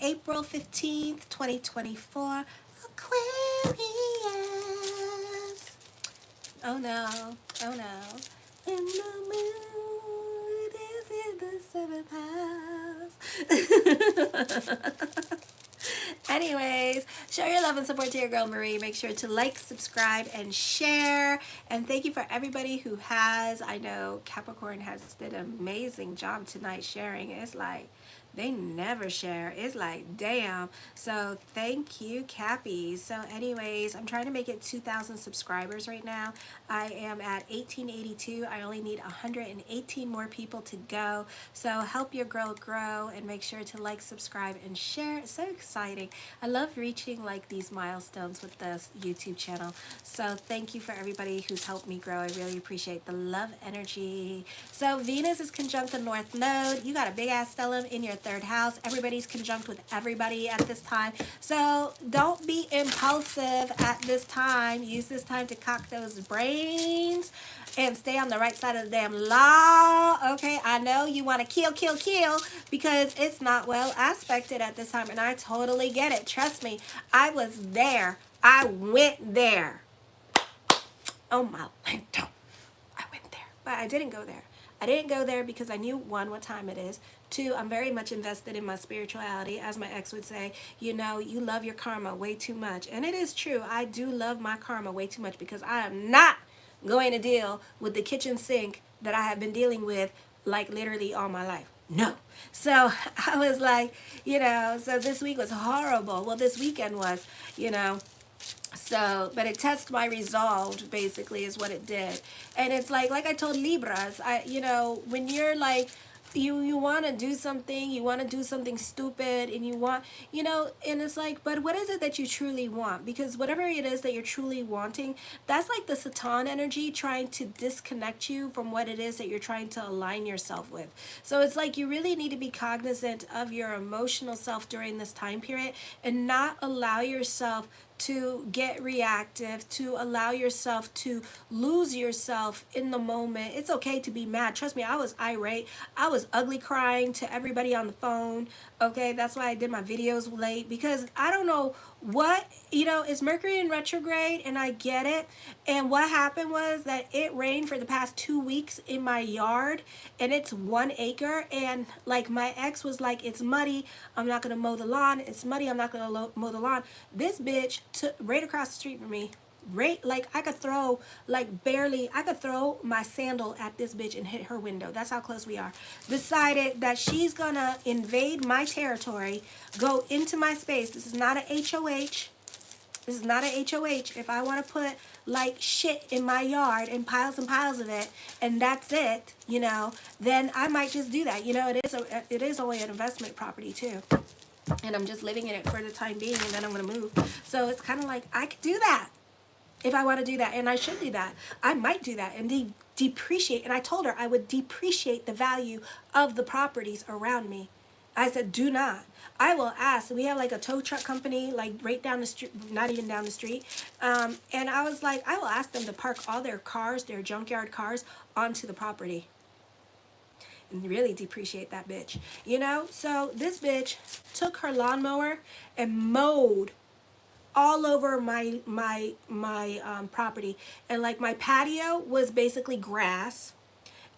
April 15th, 2024. Aquarius. Oh no, oh no. In the mood is in the seventh house. Anyways, show your love and support to your girl Marie. Make sure to like, subscribe, and share. And thank you for everybody who has. I know Capricorn has did an amazing job tonight sharing. It's like they never share. It's like, damn. So thank you, Cappy. So anyways, I'm trying to make it 2,000 subscribers right now. I am at 1882. I only need 118 more people to go. So help your girl grow and make sure to like, subscribe, and share. It's so exciting. I love reaching like these milestones with this YouTube channel. So thank you for everybody who's helped me grow. I really appreciate the love energy. So Venus is conjunct the North Node. You got a big ass stellium in your third house. Everybody's conjunct with everybody at this time. So don't be impulsive at this time. Use this time to cock those brains and stay on the right side of the damn law. Okay, I know you want to kill because it's not well aspected at this time, and I totally get it. Trust me, I was there. I went there. Oh my Lord, I went there, but I didn't go there. I didn't go there because I knew, one, what time it is. Two, I'm very much invested in my spirituality. As my ex would say, you know, you love your karma way too much. And it is true. I do love my karma way too much because I am not going to deal with the kitchen sink that I have been dealing with like literally all my life. No. So I was like, you know, so this week was horrible. Well, this weekend was, you know. So, but it tested my resolve, basically, is what it did. And it's like I told Libras, you know, when you're like, you want to do something stupid, and you want, you know, and it's like, but what is it that you truly want? Because whatever it is that you're truly wanting, that's like the Satan energy trying to disconnect you from what it is that you're trying to align yourself with. So it's like you really need to be cognizant of your emotional self during this time period and not allow yourself to get reactive, to allow yourself to lose yourself in the moment. It's okay to be mad. Trust me, I was irate. I was ugly crying to everybody on the phone. Okay, that's why I did my videos late, because I don't know what, you know, it's Mercury in retrograde, and I get it. And what happened was that it rained for the past 2 weeks in my yard, and it's 1 acre, and like my ex was like, it's muddy, I'm not gonna mow the lawn. It's muddy, I'm not gonna mow the lawn. This bitch took right across the street from me, right, like I could throw, like barely, I could throw my sandal at this bitch and hit her window. That's how close we are. Decided that she's gonna invade my territory, go into my space. This is not a HOH. This is not a HOH. If I want to put like shit in my yard and piles of it, and that's it, you know, then I might just do that. You know, it is only an investment property too. And I'm just living in it for the time being, and then I'm going to move. So it's kind of like, I could do that if I want to do that, and I should do that. I might do that and depreciate. And I told her I would depreciate the value of the properties around me. I said, do not. I will ask. We have like a tow truck company, like right down the street, not even down the street. And I was like, I will ask them to park all their cars, their junkyard cars, onto the property. And really depreciate that bitch, you know. So this bitch took her lawnmower and mowed all over my property, and like my patio was basically grass,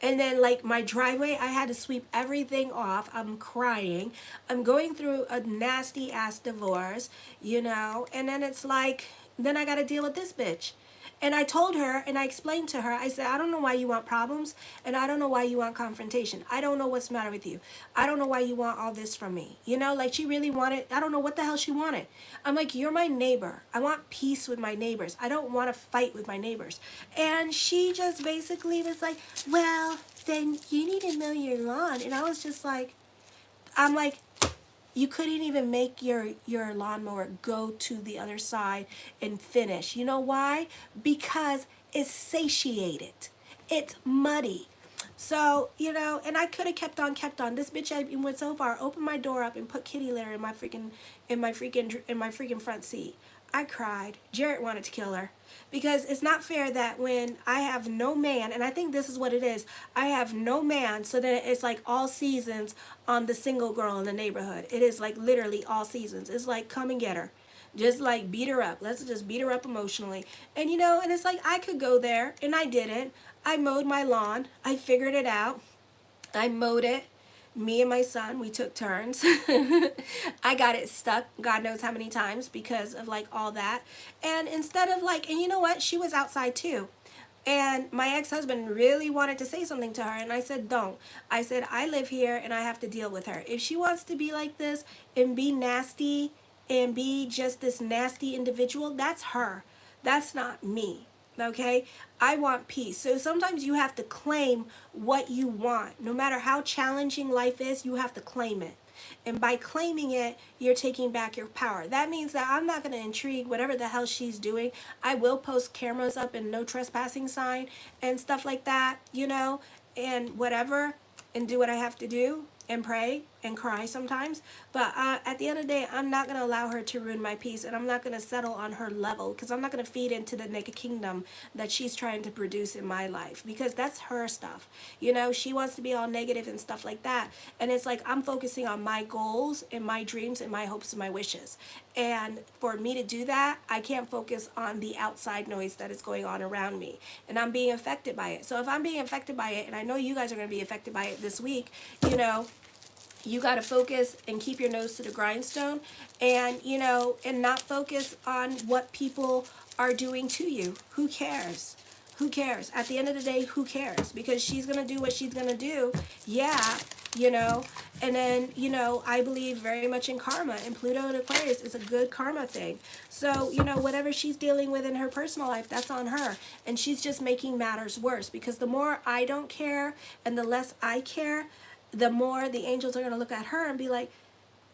and then like my driveway, I had to sweep everything off. I'm crying. I'm going through a nasty ass divorce, you know, and then it's like, then I got to deal with this bitch. And I told her, and I explained to her, I said, I don't know why you want problems, and I don't know why you want confrontation. I don't know what's the matter with you. I don't know why you want all this from me. You know, like she really wanted, I don't know what the hell she wanted. I'm like, you're my neighbor. I want peace with my neighbors. I don't want to fight with my neighbors. And she just basically was like, well, then you need to mow your lawn. And I was just like, I'm like, you couldn't even make your lawnmower go to the other side and finish. You know why? Because it's satiated. It's muddy. So, you know, and I could have kept on. This bitch I went so far, opened my door up and put kitty litter in my freaking front seat. I cried. Jared wanted to kill her. Because it's not fair that when I have no man, and I think this is what it is, I have no man, so then it's like all seasons on the single girl in the neighborhood. It is like literally all seasons. It's like, come and get her. Just like beat her up. Let's just beat her up emotionally. And you know, and it's like I could go there, and I didn't. I mowed my lawn. I figured it out. I mowed it. Me and my son, we took turns. I got it stuck God knows how many times because of like all that. And instead of like, and you know what? She was outside too. And my ex-husband really wanted to say something to her, and I said, don't. I said, I live here and I have to deal with her. If she wants to be like this and be nasty and be just this nasty individual, that's her. That's not me. Okay? I want peace. So sometimes you have to claim what you want. No matter how challenging life is, you have to claim it. And by claiming it, you're taking back your power. That means that I'm not going to intrigue whatever the hell she's doing. I will post cameras up and no trespassing sign and stuff like that, you know, and whatever, and do what I have to do and pray and cry sometimes. But at the end of the day, I'm not going to allow her to ruin my peace, and I'm not going to settle on her level, because I'm not going to feed into the negative kingdom that she's trying to produce in my life, because that's her stuff. You know, she wants to be all negative and stuff like that. And it's like I'm focusing on my goals and my dreams and my hopes and my wishes. And for me to do that, I can't focus on the outside noise that is going on around me. And I'm being affected by it. So if I'm being affected by it, and I know you guys are going to be affected by it this week, you know, you got to focus and keep your nose to the grindstone, and, you know, and not focus on what people are doing to you. Who cares? Who cares? At the end of the day, who cares? Because she's going to do what she's going to do. Yeah, you know, and then, you know, I believe very much in karma, and Pluto and Aquarius is a good karma thing. So, you know, whatever she's dealing with in her personal life, that's on her. And she's just making matters worse, because the more I don't care and the less I care, the more the angels are going to look at her and be like,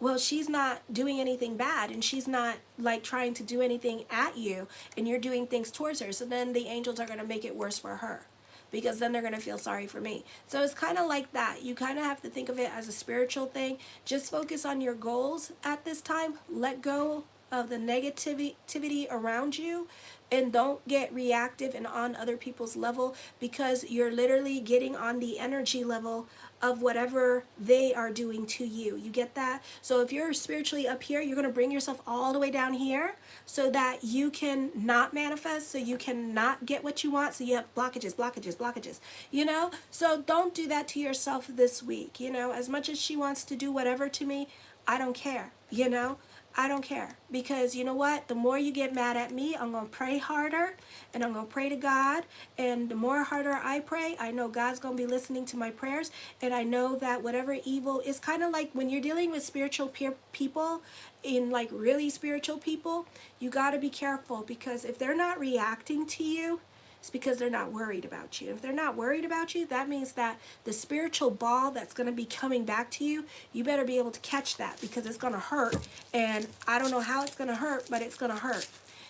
well, she's not doing anything bad, and she's not like trying to do anything at you, and you're doing things towards her. So then the angels are going to make it worse for her, because then they're going to feel sorry for me. So it's kind of like that. You kind of have to think of it as a spiritual thing. Just focus on your goals at this time. Let go of the negativity around you, and don't get reactive and on other people's level, because you're literally getting on the energy level of whatever they are doing to you. You get that? So if you're spiritually up here, you're going to bring yourself all the way down here so that you can not manifest, so you can not get what you want, so you have blockages, you know? So don't do that to yourself this week, you know? As much as she wants to do whatever to me, I don't care, you know? I don't care, because you know what? The more you get mad at me, I'm going to pray harder, and I'm going to pray to God, and the more harder I pray, I know God's going to be listening to my prayers, and I know that whatever evil is kind of like when you're dealing with spiritual people, in like really spiritual people, you got to be careful, because if they're not reacting to you, it's because they're not worried about you. If they're not worried about you, that means that the spiritual ball that's going to be coming back to you, you better be able to catch that, because it's going to hurt. And I don't know how it's going to hurt, but it's going to hurt,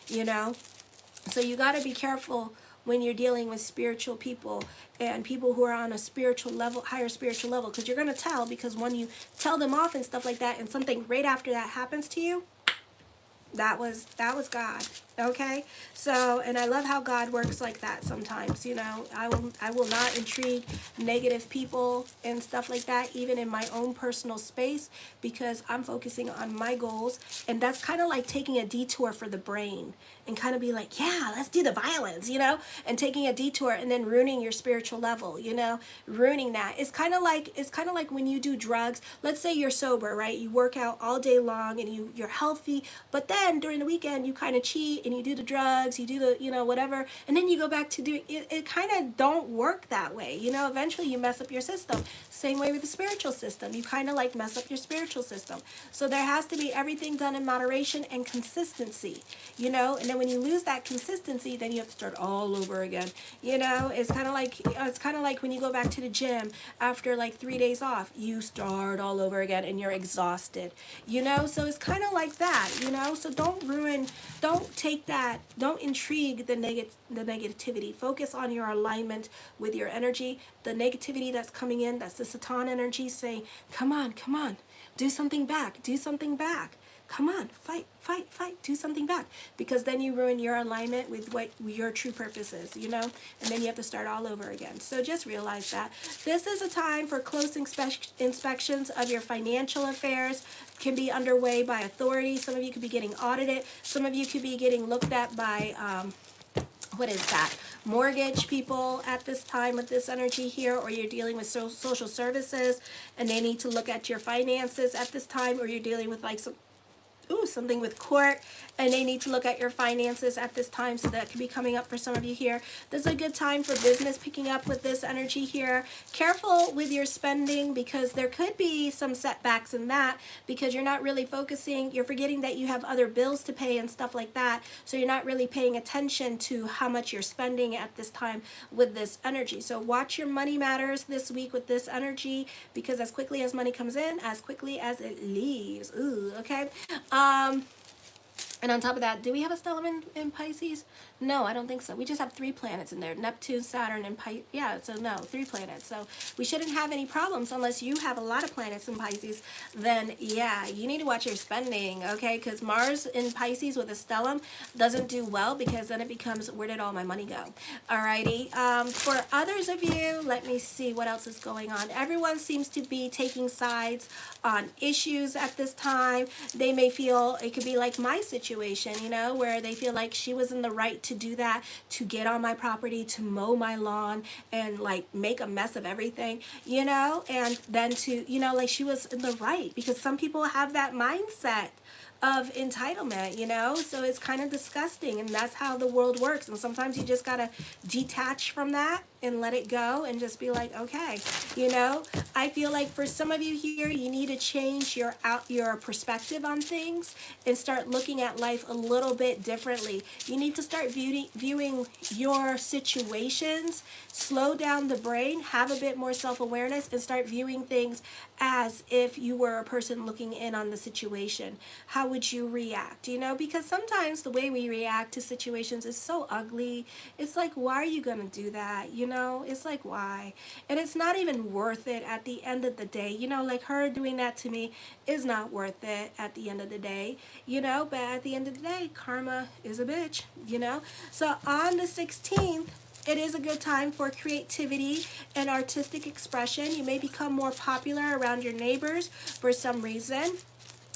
you know? So you got to be careful when you're dealing with spiritual people and people who are on a spiritual level, higher spiritual level, because you're going to tell, because when you tell them off and stuff like that, and something right after that happens to you, that was God. Okay? So, and I love how God works like that sometimes, you know. I will not intrigue negative people and stuff like that, even in my own personal space, because I'm focusing on my goals. And that's kind of like taking a detour for the brain, and kind of be like, yeah, let's do the violence, you know, and taking a detour and then ruining your spiritual level, you know, ruining that. It's kind of like when you do drugs. Let's say you're sober, right? You work out all day long and you're healthy, but then during the weekend you kind of cheat and you do the drugs, you do the, you know, whatever, and then you go back to doing it. It kind of don't work that way, you know. Eventually you mess up your system. Same way with the spiritual system. You kind of like mess up your spiritual system. So there has to be everything done in moderation and consistency, you know. And then when you lose that consistency, then you have to start all over again, you know. It's kind of like when you go back to the gym after like 3 days off, you start all over again and you're exhausted, you know. So it's kind of like that, you know. So don't intrigue the negativity. Focus on your alignment with your energy. The negativity that's coming in, that's the Satan energy saying, come on, Do something back. Do something back. Come on, fight, fight, fight, do something back. Because then you ruin your alignment with what your true purpose is, you know? And then you have to start all over again. So just realize that. This is a time for close inspections of your financial affairs. Can be underway by authority. Some of you could be getting audited. Some of you could be getting looked at by, what is that? Mortgage people at this time with this energy here, or you're dealing with social services and they need to look at your finances at this time, or you're dealing with like something with court and they need to look at your finances at this time. So that could be coming up for some of you here. This is a good time for business picking up with this energy here. Careful with your spending, because there could be some setbacks in that, because you're not really focusing, you're forgetting that you have other bills to pay and stuff like that. So you're not really paying attention to how much you're spending at this time with this energy. So watch your money matters this week with this energy, because as quickly as money comes in, as quickly as it leaves. Ooh, okay. And on top of that, do we have a stellium in Pisces? No, I don't think so. We just have 3 planets in there. Neptune, Saturn, and Pisces. Yeah, so no, 3 planets. So we shouldn't have any problems unless you have a lot of planets in Pisces. Then, yeah, you need to watch your spending, okay? Because Mars in Pisces with a stellium doesn't do well, because then it becomes, where did all my money go? Alrighty. For others of you, let me see what else is going on. Everyone seems to be taking sides on issues at this time. They may feel, it could be like my situation, you know, where they feel like she was in the right to do that, to get on my property, to mow my lawn and like make a mess of everything, you know, and then to, you know, like she was in the right, because some people have that mindset of entitlement, you know, so it's kind of disgusting, and that's how the world works. And sometimes you just gotta detach from that and let it go and just be like, okay, you know. I feel like for some of you here, you need to change your perspective on things and start looking at life a little bit differently. You need to start viewing your situations, slow down the brain, have a bit more self-awareness, and start viewing things as if you were a person looking in on the situation. How would you react? You know, because sometimes the way we react to situations is so ugly. It's like, why are you gonna do that? You know, it's like, why? And it's not even worth it at the end of the day. You know, like her doing that to me is not worth it at the end of the day, you know. But at the end of the day, karma is a bitch, you know. So on the 16th, it is a good time for creativity and artistic expression. You may become more popular around your neighbors for some reason.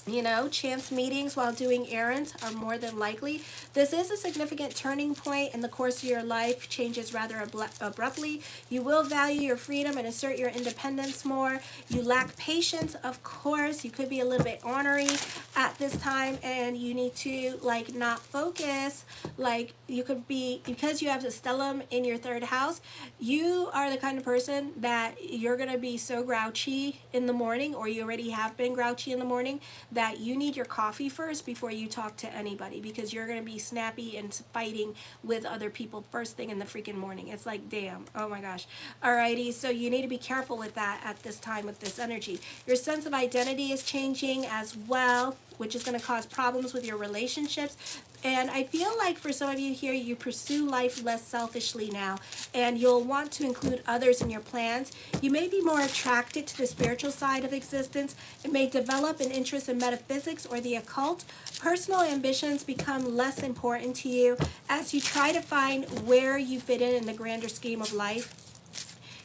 You know, chance meetings while doing errands are more than likely. This is a significant turning point in the course of your life. Changes rather abruptly. You will value your freedom and assert your independence more. You lack patience, of course. You could be a little bit ornery at this time, and you need to like not focus. Like you could be, because you have the stellium in your 3rd house, you are the kind of person that you're going to be so grouchy in the morning, or you already have been grouchy in the morning, that you need your coffee first before you talk to anybody, because you're going to be snappy and fighting with other people first thing in the freaking morning. It's like, damn, oh my gosh. Alrighty, so you need to be careful with that at this time with this energy. Your sense of identity is changing as well, which is going to cause problems with your relationships. And I feel like for some of you here, you pursue life less selfishly now, and you'll want to include others in your plans. You may be more attracted to the spiritual side of existence. It may develop an interest in metaphysics or the occult. Personal ambitions become less important to you as you try to find where you fit in the grander scheme of life.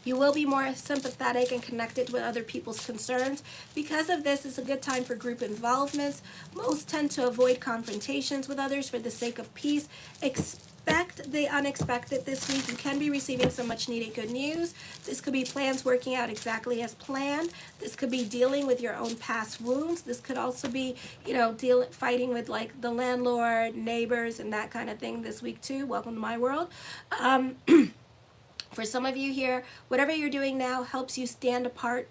You will be more sympathetic and connected with other people's concerns. Because of this, it's a good time for group involvements. Most tend to avoid confrontations with others for the sake of peace. Expect the unexpected this week. You can be receiving some much needed good news. This could be plans working out exactly as planned. This could be dealing with your own past wounds. This could also be, you know, fighting with like the landlord, neighbors, and that kind of thing this week too. Welcome to my world. For some of you here, whatever you're doing now helps you stand apart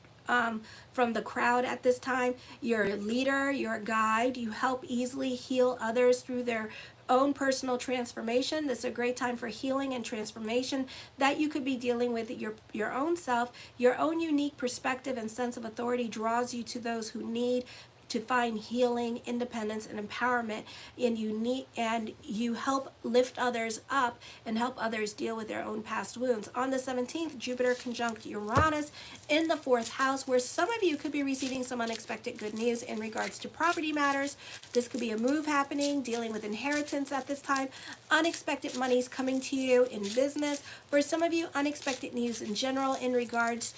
from the crowd at this time. You're a leader, you're a guide. You help easily heal others through their own personal transformation. This is a great time for healing and transformation that you could be dealing with your own self. Your own unique perspective and sense of authority draws you to those who need to find healing, independence, and empowerment, and you help lift others up and help others deal with their own past wounds. On the 17th, Jupiter conjunct Uranus in the 4th house, where some of you could be receiving some unexpected good news in regards to property matters. This could be a move happening, dealing with inheritance at this time, unexpected monies coming to you in business. For some of you, unexpected news in general in regards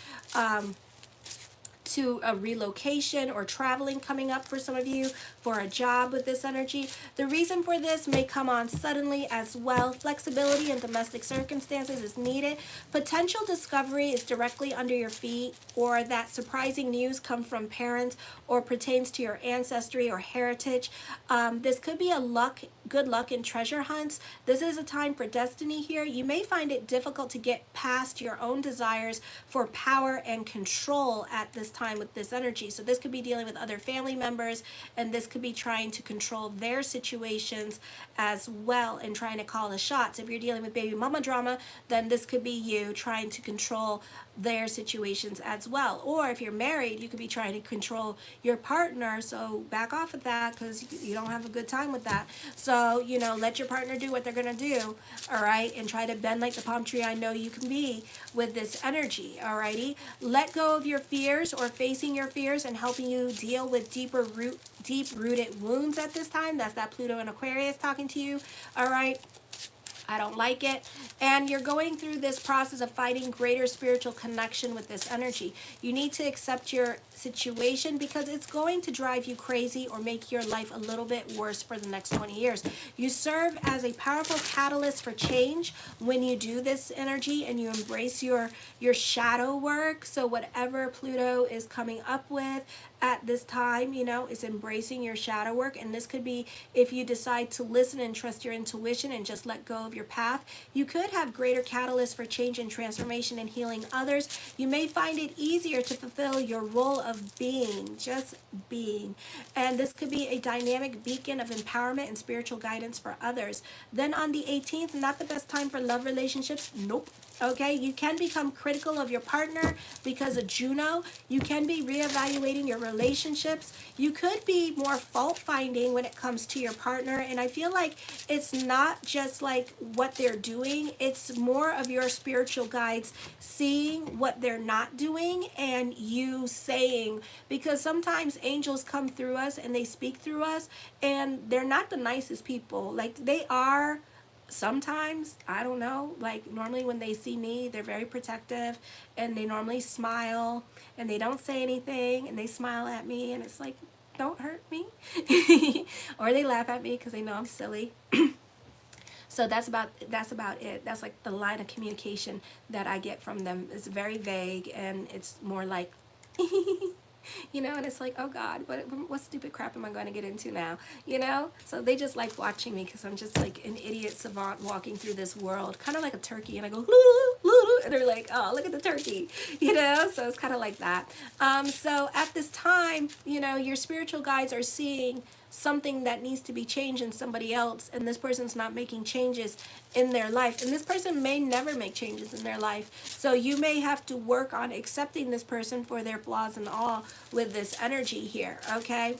to a relocation or traveling coming up for some of you for a job with this energy. The reason for this may come on suddenly as well. Flexibility in domestic circumstances is needed. Potential discovery is directly under your feet, or that surprising news come from parents or pertains to your ancestry or heritage. This could be good luck in treasure hunts. This is a time for destiny here. You may find it difficult to get past your own desires for power and control at this time with this energy. So this could be dealing with other family members, and this could be trying to control their situations as well and trying to call the shots. If you're dealing with baby mama drama, then this could be you trying to control their situations as well. Or if you're married, you could be trying to control your partner, so back off of that because you don't have a good time with that. So, you know, let your partner do what they're going to do, all right, and try to bend like the palm tree I know you can be with this energy, all righty? Let go of your fears or facing your fears and helping you deal with deep-rooted wounds at this time. That's that Pluto and Aquarius talking to you, all right? I don't like it. And you're going through this process of finding greater spiritual connection with this energy. You need to accept your situation because it's going to drive you crazy or make your life a little bit worse for the next 20 years. You serve as a powerful catalyst for change when you do this energy and you embrace your shadow work. So whatever Pluto is coming up with at this time, you know, is embracing your shadow work. And this could be if you decide to listen and trust your intuition and just let go of your path. You could have greater catalysts for change and transformation and healing others. You may find it easier to fulfill your role of being, just being. And this could be a dynamic beacon of empowerment and spiritual guidance for others. Then on the 18th, not the best time for love relationships. Nope. Okay, you can become critical of your partner because of Juno. You can be reevaluating your relationships. You could be more fault-finding when it comes to your partner. And I feel like it's not just like what they're doing. It's more of your spiritual guides seeing what they're not doing and you saying, because sometimes angels come through us and they speak through us and they're not the nicest people. Like they are sometimes, I don't know, like normally when they see me, they're very protective and they normally smile and they don't say anything and they smile at me and it's like, don't hurt me. Or they laugh at me because they know I'm silly. So that's about it. That's like the line of communication that I get from them. It's very vague and it's more like you know, and it's like, oh God, what stupid crap am I going to get into now, you know? So they just like watching me because I'm just like an idiot savant walking through this world, kind of like a turkey, and I go, and they're like, oh, look at the turkey, you know? So it's kind of like that. So at this time, you know, your spiritual guides are seeing something that needs to be changed in somebody else, and this person's not making changes in their life, and this person may never make changes in their life. So you may have to work on accepting this person for their flaws and all with this energy here, okay?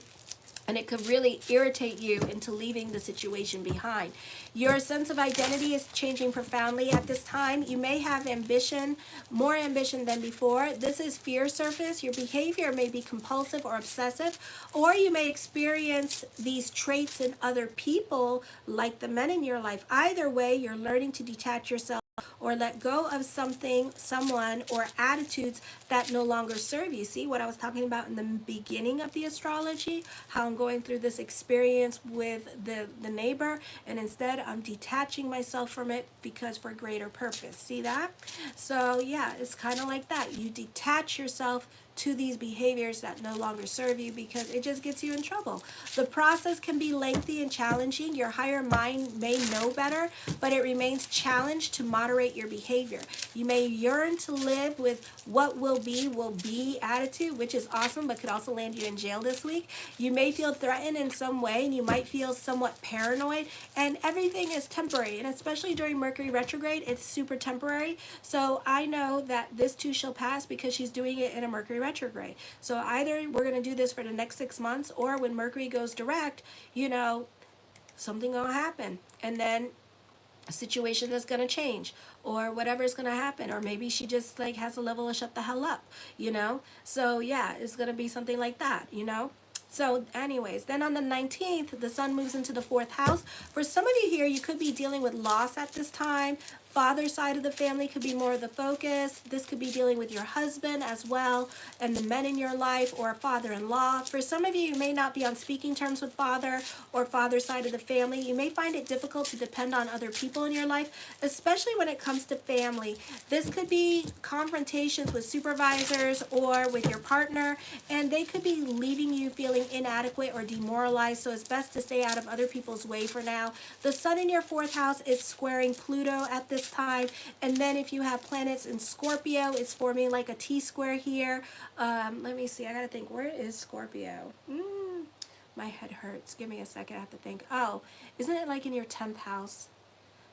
And it could really irritate you into leaving the situation behind. Your sense of identity is changing profoundly at this time. You may have ambition, more ambition than before. This is fear surface. Your behavior may be compulsive or obsessive, or you may experience these traits in other people, like the men in your life. Either way, you're learning to detach yourself or let go of something, someone, or attitudes that no longer serve you. See what I was talking about in the beginning of the astrology? How I'm going through this experience with the neighbor, and instead I'm detaching myself from it because for greater purpose. See that? So yeah, it's kind of like that. You detach yourself to these behaviors that no longer serve you because it just gets you in trouble. The process can be lengthy and challenging. Your higher mind may know better, but it remains challenged to moderate your behavior. You may yearn to live with what will be attitude, which is awesome, but could also land you in jail this week. You may feel threatened in some way, and you might feel somewhat paranoid, and everything is temporary, and especially during Mercury retrograde, it's super temporary. So I know that this too shall pass because she's doing it in a Mercury retrograde. So either we're going to do this for the next 6 months, or when Mercury goes direct, you know, something gonna happen, and then a situation is gonna change, or whatever is gonna happen, or maybe she just like has a level of shut the hell up, you know. So yeah, it's gonna be something like that, you know. So anyways, then on the 19th, the sun moves into the 4th house. For some of you here, you could be dealing with loss at this time. Father side of the family could be more of the focus. This could be dealing with your husband as well, and the men in your life, or a father-in-law. For some of you, you may not be on speaking terms with father or father side of the family. You may find it difficult to depend on other people in your life, especially when it comes to family. This could be confrontations with supervisors or with your partner, and they could be leaving you feeling inadequate or demoralized, so it's best to stay out of other people's way for now. The sun in your 4th house is squaring Pluto at this time, and then if you have planets in Scorpio, it's forming like a T-square here. Let me see, I gotta think, where is Scorpio? My head hurts. Give me a second, I have to think. Oh, isn't it like in your 10th house?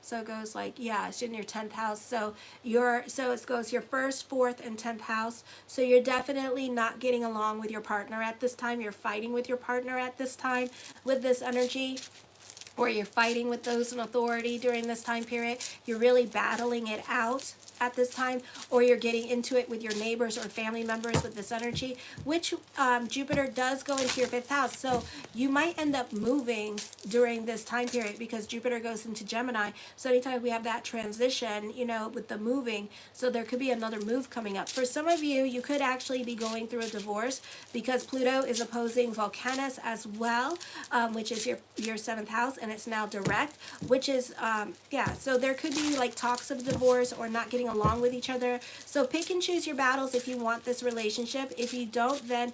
So it goes like, yeah, it's in your 10th house. So it goes your 1st, 4th, and 10th house. So you're definitely not getting along with your partner at this time. You're fighting with your partner at this time with this energy, or you're fighting with those in authority during this time period. You're really battling it out at this time, or you're getting into it with your neighbors or family members with this energy, which Jupiter does go into your 5th house. So you might end up moving during this time period because Jupiter goes into Gemini. So anytime we have that transition, you know, with the moving, so there could be another move coming up. For some of you, you could actually be going through a divorce because Pluto is opposing Volcanus as well, which is your 7th house, and it's now direct, which is, yeah, so there could be like talks of divorce or not getting along with each other. So pick and choose your battles if you want this relationship. If you don't, then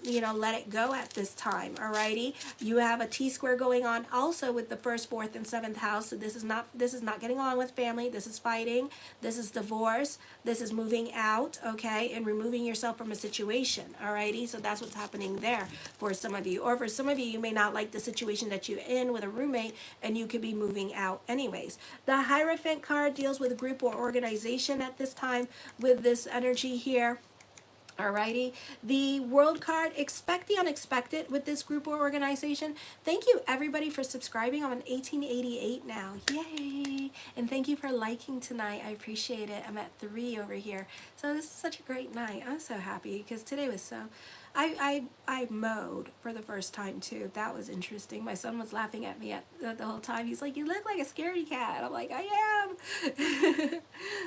you know, let it go at this time. Alrighty, you have a T-square going on also with the 1st, 4th, and 7th house. So this is not getting along with family. This is fighting. This is divorce. This is moving out, okay, and removing yourself from a situation. Alrighty, so that's what's happening there for some of you. Or for some of you, you may not like the situation that you're in with a roommate, and you could be moving out anyways. The Hierophant card deals with a group or organization at this time with this energy here. Alrighty, the World card, expect the unexpected with this group or organization. Thank you everybody for subscribing. I'm on 1888 now. Yay! And thank you for liking tonight. I appreciate it. I'm at 3 over here. So this is such a great night. I'm so happy because today was so... I mowed for the first time too. That was interesting. My son was laughing at me the whole time. He's like, "You look like a scaredy cat." I'm like, "I am."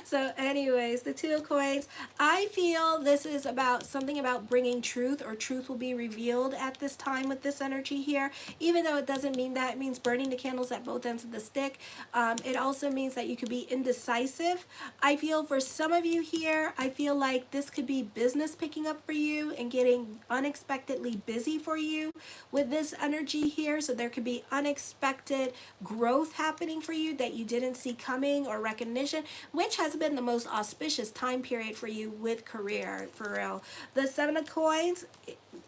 So anyways, the 2 of coins. I feel this is about something about bringing truth, or truth will be revealed at this time with this energy here. Even though it doesn't mean that, it means burning the candles at both ends of the stick. It also means that you could be indecisive. I feel for some of you here, I feel like this could be business picking up for you and getting unexpectedly busy for you with this energy here. So there could be unexpected growth happening for you that you didn't see coming, or recognition, which has been the most auspicious time period for you with career, for real. The 7 of coins,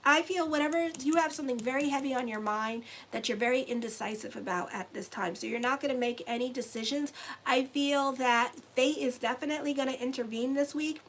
I feel whatever, you have something very heavy on your mind that you're very indecisive about at this time. So you're not going to make any decisions. I feel that fate is definitely going to intervene this week,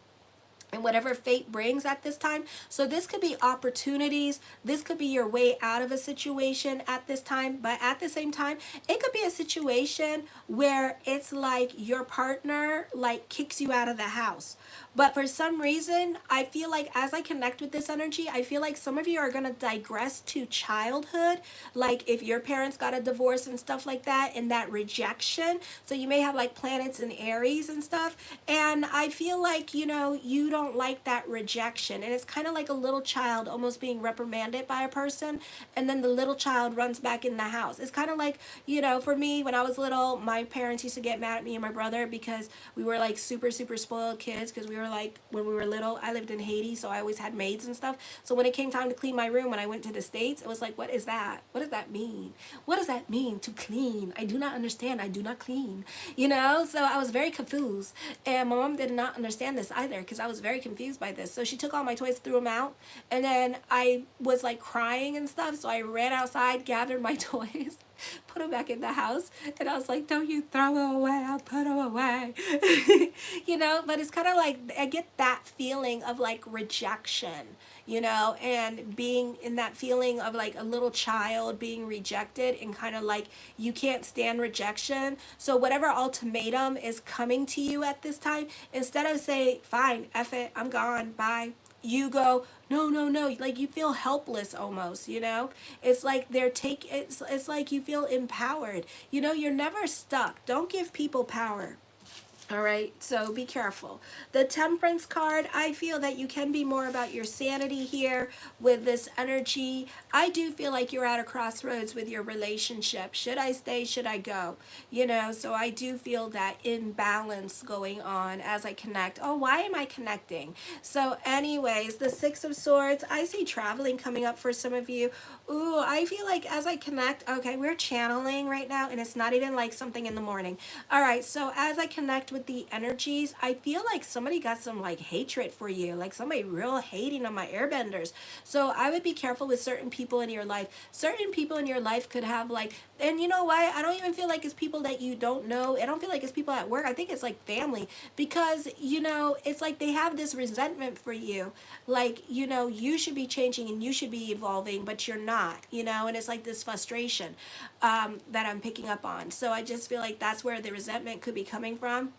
and whatever fate brings at this time. So this could be opportunities. This could be your way out of a situation at this time. But at the same time, it could be a situation where it's like your partner like kicks you out of the house. But for some reason, I feel like as I connect with this energy, I feel like some of you are going to digress to childhood. Like if your parents got a divorce and stuff like that, and that rejection. So you may have like planets in Aries and stuff. And I feel like, you know, you don't like that rejection. And it's kind of like a little child almost being reprimanded by a person. And then the little child runs back in the house. It's kind of like, you know, for me, when I was little, my parents used to get mad at me and my brother because we were like super spoiled kids, because we were like, when we were little, I lived in Haiti, so I always had maids and stuff. So when it came time to clean my room when I went to the States, it was like, what is that? What does that mean? What does that mean to clean? I do not understand. I do not clean. You know? So I was very confused. And my mom did not understand this either, because I was very confused by this. So she took all my toys, threw them out, and then I was like crying and stuff. So I ran outside, gathered my toys, put them back in the house. And I was like, don't you throw them away, I'll put them away. You know, but it's kind of like, I get that feeling of like rejection, you know, and being in that feeling of like a little child being rejected, and kind of like you can't stand rejection. So whatever ultimatum is coming to you at this time, instead of saying, fine, F it, I'm gone, bye, you go, no, no, no. Like you feel helpless almost, you know? It's like it's like you feel empowered. You know, you're never stuck. Don't give people power. All right, so be careful. The Temperance card, I feel that you can be more about your sanity here with this energy. I do feel like you're at a crossroads with your relationship. Should I stay? Should I go? You know, so I do feel that imbalance going on as I connect. Oh, why am I connecting? So anyways, the Six of Swords, I see traveling coming up for some of you. Ooh, I feel like as I connect, okay, we're channeling right now, and it's not even like something in the morning. All right, so as I connect with the energies, I feel like somebody got some like hatred for you, like somebody real hating on my airbenders. So I would be careful with certain people in your life. Certain people in your life could have like, and you know why? I don't even feel like it's people that you don't know. I don't feel like it's people at work. I think it's like family, because, you know, it's like they have this resentment for you. Like, you know, you should be changing and you should be evolving, but you're not, you know, and it's like this frustration that I'm picking up on. So I just feel like that's where the resentment could be coming from,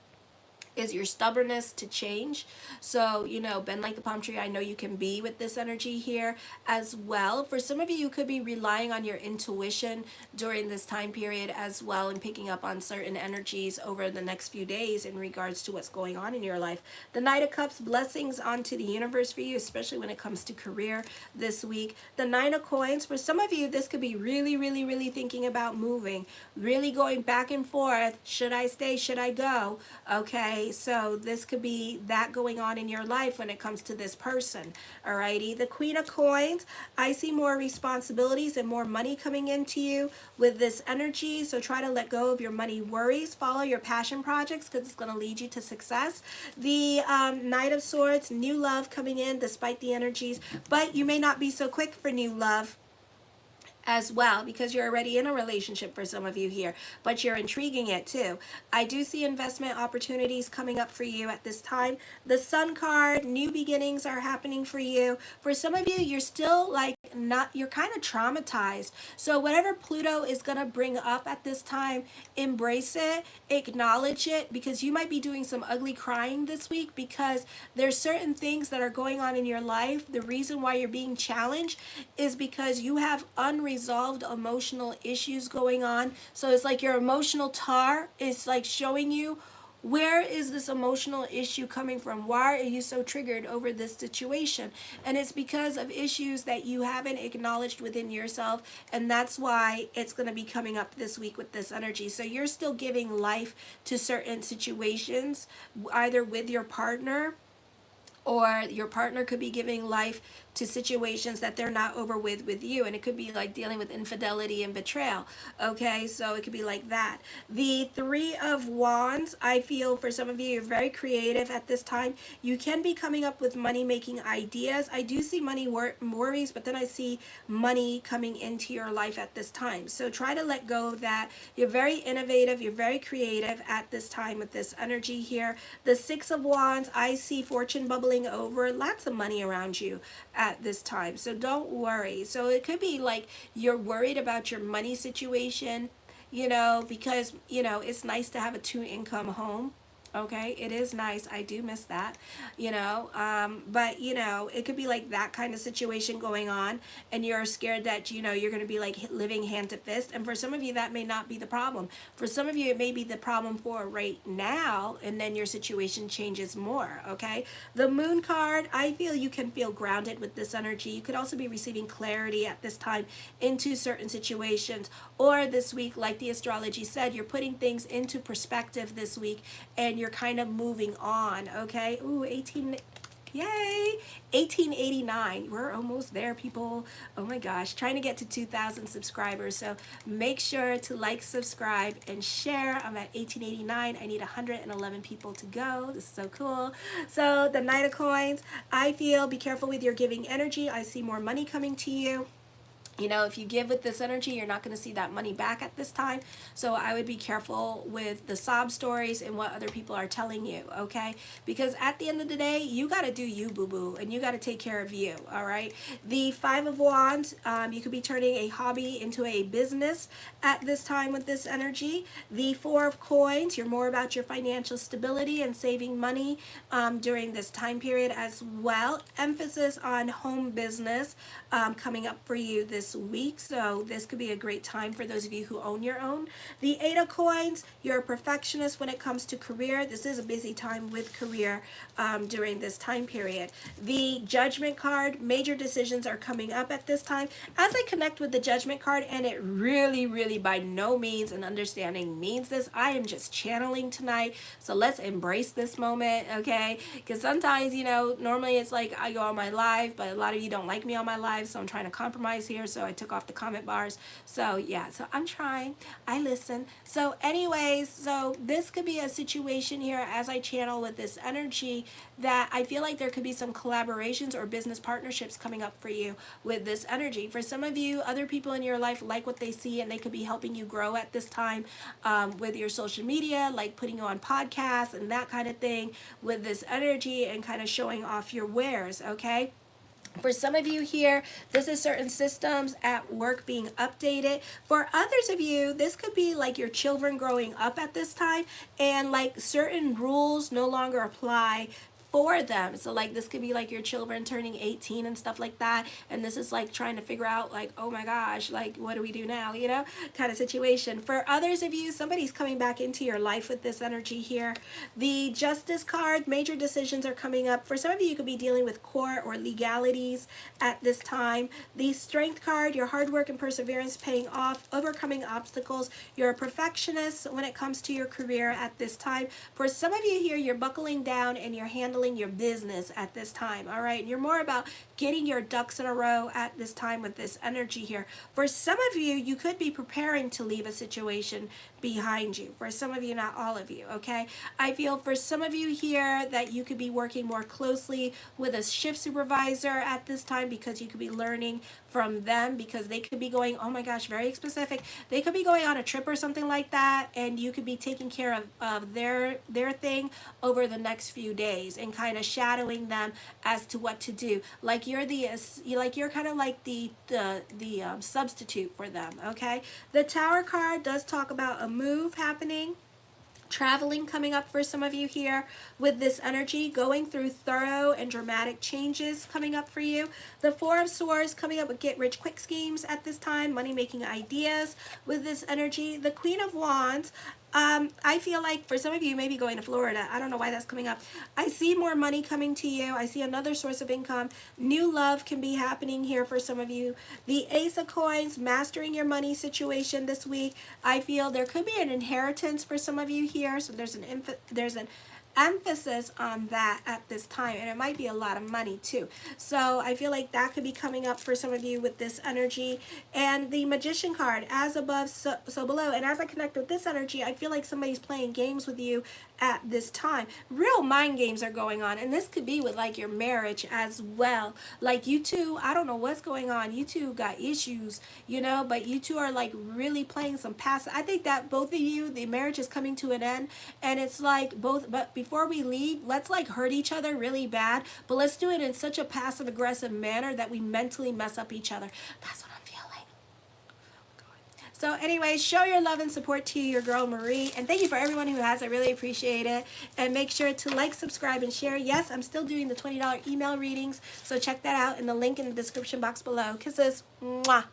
is your stubbornness to change. So, you know, bend like the palm tree. I know you can be with this energy here as well. For some of you, you could be relying on your intuition during this time period as well, and picking up on certain energies over the next few days in regards to what's going on in your life. The Knight of Cups, blessings onto the universe for you, especially when it comes to career this week. The Nine of Coins, for some of you, this could be really, really, really thinking about moving, really going back and forth. Should I stay? Should I go? Okay. So this could be that going on in your life when it comes to this person. Alrighty, the Queen of Coins, I see more responsibilities and more money coming into you with this energy. So try to let go of your money worries. Follow your passion projects, because it's going to lead you to success. The Knight of Swords, new love coming in despite the energies, but you may not be so quick for new love as well, because you're already in a relationship for some of you here, but you're intriguing it too. I do see investment opportunities coming up for you at this time. The Sun card, new beginnings are happening for you. For some of you, you're still like you're kind of traumatized. So whatever Pluto is going to bring up at this time, embrace it, acknowledge it, because you might be doing some ugly crying this week, because there's certain things that are going on in your life. The reason why you're being challenged is because you have unresolved emotional issues going on. So it's like your emotional tar is like showing you, where is this emotional issue coming from? Why are you so triggered over this situation? And it's because of issues that you haven't acknowledged within yourself, and that's why it's going to be coming up this week with this energy. So you're still giving life to certain situations, either with your partner, or your partner could be giving life to situations that they're not over with you, and it could be like dealing with infidelity and betrayal. Okay, so it could be like that. The Three of Wands, I feel for some of you, you're very creative at this time. You can be coming up with money making ideas. I do see money worries, but then I see money coming into your life at this time. So try to let go of that. You're very innovative, you're very creative at this time with this energy here. The Six of Wands, I see fortune bubbling over, lots of money around you at this time, so don't worry. So it could be like you're worried about your money situation, you know, because, you know, it's nice to have a two-income home. Okay, it is nice. I do miss that, you know, but, you know, it could be like that kind of situation going on, and you're scared that, you know, you're going to be like living hand to fist. And for some of you, that may not be the problem. For some of you, it may be the problem for right now, and then your situation changes more. Okay, the Moon card, I feel you can feel grounded with this energy. You could also be receiving clarity at this time into certain situations, or this week, like the astrology said, you're putting things into perspective this week, and you're kind of moving on. Okay, ooh, 18, yay, 1889, we're almost there, people. Oh my gosh, trying to get to 2,000 subscribers. So make sure to like, subscribe, and share. I'm at 1889. I need 111 people to go. This is so cool. So the Knight of Coins, I feel be careful with your giving energy. I see more money coming to you. You know, if you give with this energy, you're not going to see that money back at this time. So I would be careful with the sob stories and what other people are telling you, okay? Because at the end of the day, you got to do you, boo-boo, and you got to take care of you, all right? The Five of Wands, you could be turning a hobby into a business at this time with this energy. The Four of Coins, you're more about your financial stability and saving money during this time period as well. Emphasis on home business coming up for you this week, so this could be a great time for those of you who own your own. The Eight of Coins, you're a perfectionist when it comes to career. This is a busy time with career during this time period. The Judgment card, major decisions are coming up at this time. As I connect with the Judgment card, and it really by no means an understanding means this, I am just channeling tonight, so let's embrace this moment, okay? Because sometimes, you know, normally it's like I go on my live, but a lot of you don't like me on my live, so I'm trying to compromise here, so I took off the comment bars. So yeah, so I'm trying, I listen. So anyways, so this could be a situation here as I channel with this energy that I feel like there could be some collaborations or business partnerships coming up for you with this energy. For some of you, other people in your life like what they see, and they could be helping you grow at this time with your social media, like putting you on podcasts and that kind of thing with this energy and kind of showing off your wares, okay? For some of you here, this is certain systems at work being updated. For others of you, this could be like your children growing up at this time, and like certain rules no longer apply for them. So like this could be like your children turning 18 and stuff like that, and this is like trying to figure out like, oh my gosh, like what do we do now, you know, kind of situation. For others of you, somebody's coming back into your life with this energy here. The Justice card, major decisions are coming up. For some of you, you could be dealing with court or legalities at this time. The Strength card, your hard work and perseverance paying off, overcoming obstacles. You're a perfectionist when it comes to your career at this time. For some of you here, you're buckling down and you're handling your business at this time, all right? You're more about getting your ducks in a row at this time with this energy here. For some of you, you could be preparing to leave a situation behind you. For some of you, not all of you, okay? I feel for some of you here that you could be working more closely with a shift supervisor at this time, because you could be learning from them, because they could be going, oh my gosh, very specific, they could be going on a trip or something like that, and you could be taking care of their thing over the next few days and kind of shadowing them as to what to do. Like you're kind of like the substitute for them, okay? The Tower card does talk about a move happening, traveling coming up for some of you here with this energy, going through thorough and dramatic changes coming up for you. The Four of Swords coming up with get rich quick schemes at this time, money making ideas with this energy. The Queen of Wands, I feel like for some of you, maybe going to Florida. I don't know why that's coming up. I see more money coming to you. I see another source of income. New love can be happening here for some of you. The Ace of Coins, mastering your money situation this week. I feel there could be an inheritance for some of you here. So there's an emphasis on that at this time, and it might be a lot of money too. So I feel like that could be coming up for some of you with this energy. And the Magician card, as above so below, and as I connect with this energy, I feel like somebody's playing games with you at this time. Real mind games are going on, and this could be with like your marriage as well. Like you two, I don't know what's going on, you two got issues, you know, but you two are like really playing some passive. I think that both of you, the marriage is coming to an end, and it's like both, but before we leave, let's like hurt each other really bad, but let's do it in such a passive aggressive manner that we mentally mess up each other. That's what I'm feeling. So anyway, show your love and support to your girl Marie, and thank you for everyone who has. I really appreciate it. And make sure to like, subscribe, and share. Yes, I'm still doing the $20 email readings, so check that out in the link in the description box below. Kisses. Mwah.